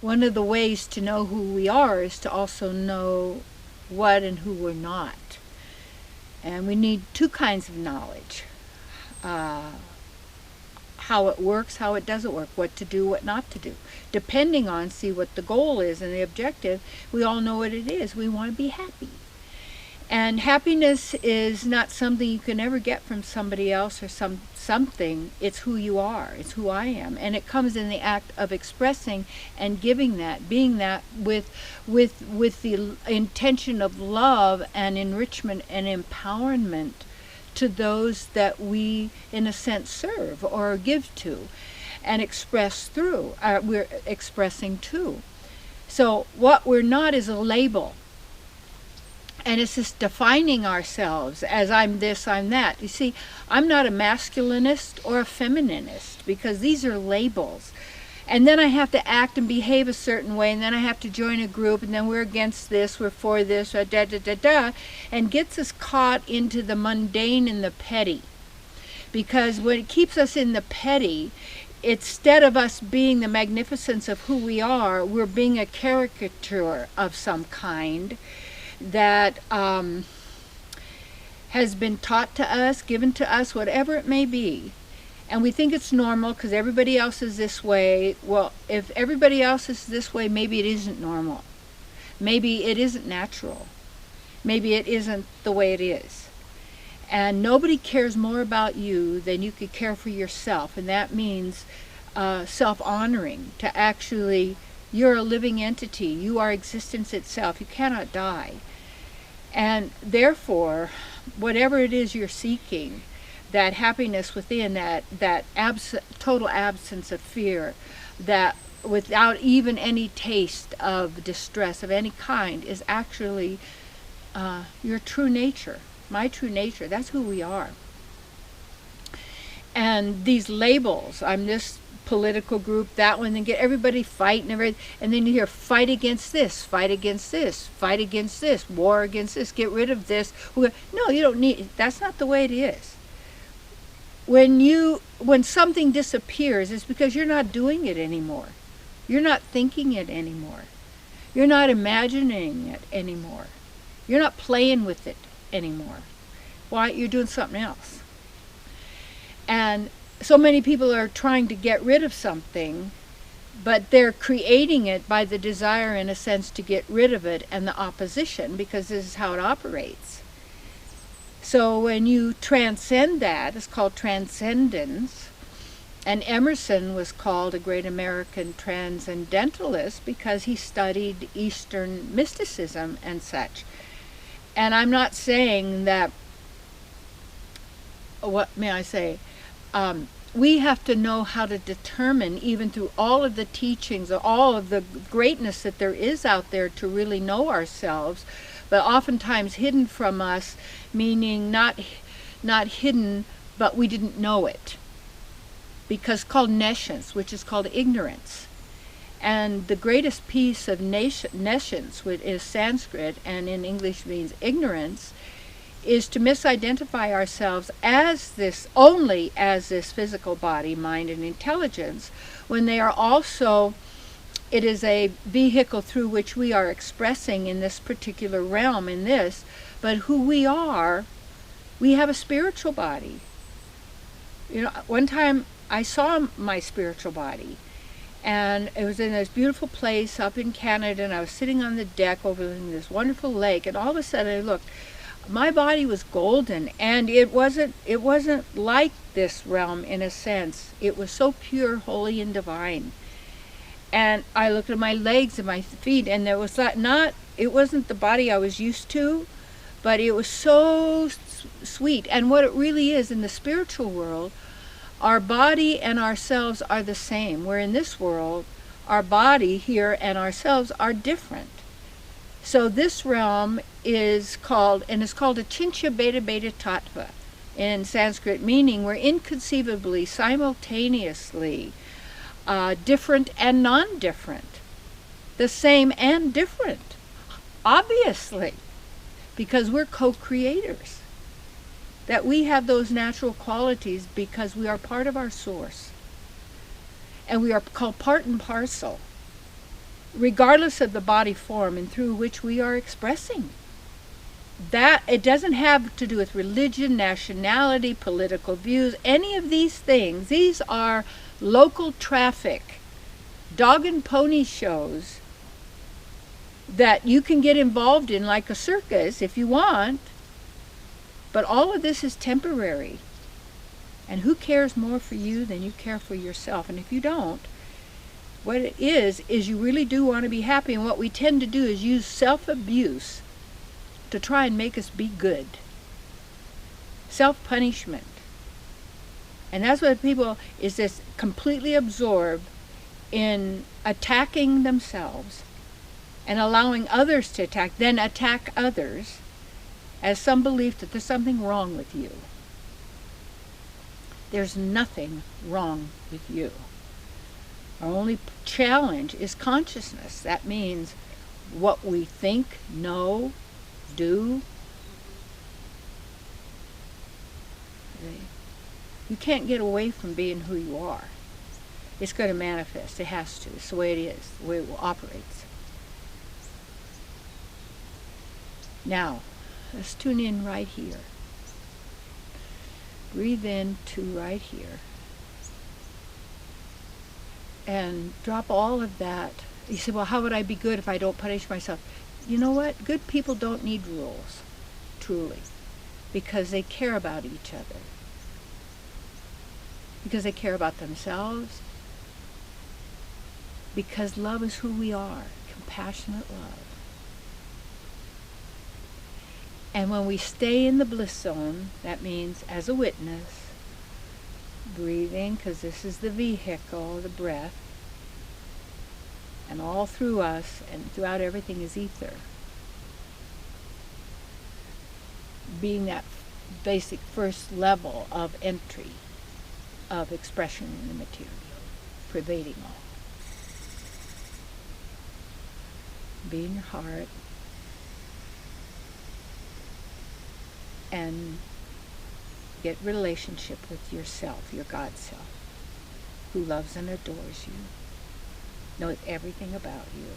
one of the ways to know who we are is to also know what and who we're not. And we need two kinds of knowledge. How it works, how it doesn't work, what to do, what not to do. Depending on, see what the goal is and the objective, we all know what it is. We want to be happy. And happiness is not something you can ever get from somebody else or something. It's who you are. It's who I am. And it comes in the act of expressing and giving that, being that with the intention of love and enrichment and empowerment to those that we, in a sense, serve or give to and express through. We're expressing to. So what we're not is a label. And it's just defining ourselves as I'm this, I'm that. You see, I'm not a masculinist or a feminist because these are labels. And then I have to act and behave a certain way, and then I have to join a group, and then we're against this, we're for this, and gets us caught into the mundane and the petty. Because when it keeps us in the petty, instead of us being the magnificence of who we are, we're being a caricature of some kind that has been taught to us, given to us, whatever it may be. And we think it's normal because everybody else is this way. Well, if everybody else is this way, maybe it isn't normal. Maybe it isn't natural. Maybe it isn't the way it is. And nobody cares more about you than you could care for yourself. And that means self-honoring, to actually, you're a living entity. You are existence itself. You cannot die. And therefore, whatever it is you're seeking, that happiness within, that total absence of fear, that without even any taste of distress of any kind, is actually your true nature, my true nature. That's who we are. And these labels, I'm this political group, that one, then get everybody fighting, and then you hear fight against this, fight against this, fight against this, war against this, get rid of this. No, you don't need, that's not the way it is. When something disappears, it's because you're not doing it anymore. You're not thinking it anymore. You're not imagining it anymore. You're not playing with it anymore. Why? You're doing something else. And so many people are trying to get rid of something, but they're creating it by the desire, in a sense, to get rid of it and the opposition, because this is how it operates. So when you transcend that, it's called transcendence. And Emerson was called a great American transcendentalist because he studied Eastern mysticism and such. And I'm not saying that, what may I say, we have to know how to determine, even through all of the teachings, or all of the greatness that there is out there, to really know ourselves, but oftentimes hidden from us, meaning not hidden, but we didn't know it. Because called nescience, which is called ignorance. And the greatest piece of nescience, which is Sanskrit and in English means ignorance, is to misidentify ourselves as this, only as this physical body, mind, and intelligence, when they are also, it is a vehicle through which we are expressing in this particular realm, in this, but who we are, we have a spiritual body. You know, one time I saw my spiritual body, and it was in this beautiful place up in Canada, and I was sitting on the deck overlooking this wonderful lake, and all of a sudden I looked. My body was golden, and it wasn't like this realm in a sense. It was so pure, holy, and divine. And I looked at my legs and my feet, and there was it wasn't the body I was used to, but it was so sweet. And what it really is, in the spiritual world, our body and ourselves are the same. Where in this world, our body here and ourselves are different. So this realm is called, and it's called a Chincha Beta Beta Tattva in Sanskrit, meaning we're inconceivably, simultaneously different and non-different. The same and different, obviously, because we're co-creators. That we have those natural qualities because we are part of our source. And we are called part and parcel. regardless of the body form and through which we are expressing. That it doesn't have to do with religion, nationality, political views, any of these things. These are local traffic, dog and pony shows that you can get involved in like a circus if you want, but all of this is temporary. And who cares more for you than you care for yourself? And if you don't, what it is you really do want to be happy, and what we tend to do is use self-abuse to try and make us be good. Self-punishment. And that's what people is this completely absorbed in attacking themselves and allowing others to attack, then attack others as some belief that there's something wrong with you. There's nothing wrong with you. Our only challenge is consciousness. That means what we think, know, do. You can't get away from being who you are. It's going to manifest. It has to. It's the way it is, the way it operates. Now, let's tune in right here. Breathe in to right here. And drop all of that. You say, well, how would I be good if I don't punish myself? You know what? Good people don't need rules, truly, because they care about each other. Because they care about themselves. Because love is who we are, compassionate love. And when we stay in the bliss zone, that means as a witness, breathing, because this is the vehicle, the breath, and all through us and throughout everything is ether. Being that basic first level of entry of expression in the material, pervading all. Be in your heart and get relationship with yourself, your God self, who loves and adores you, knows everything about you.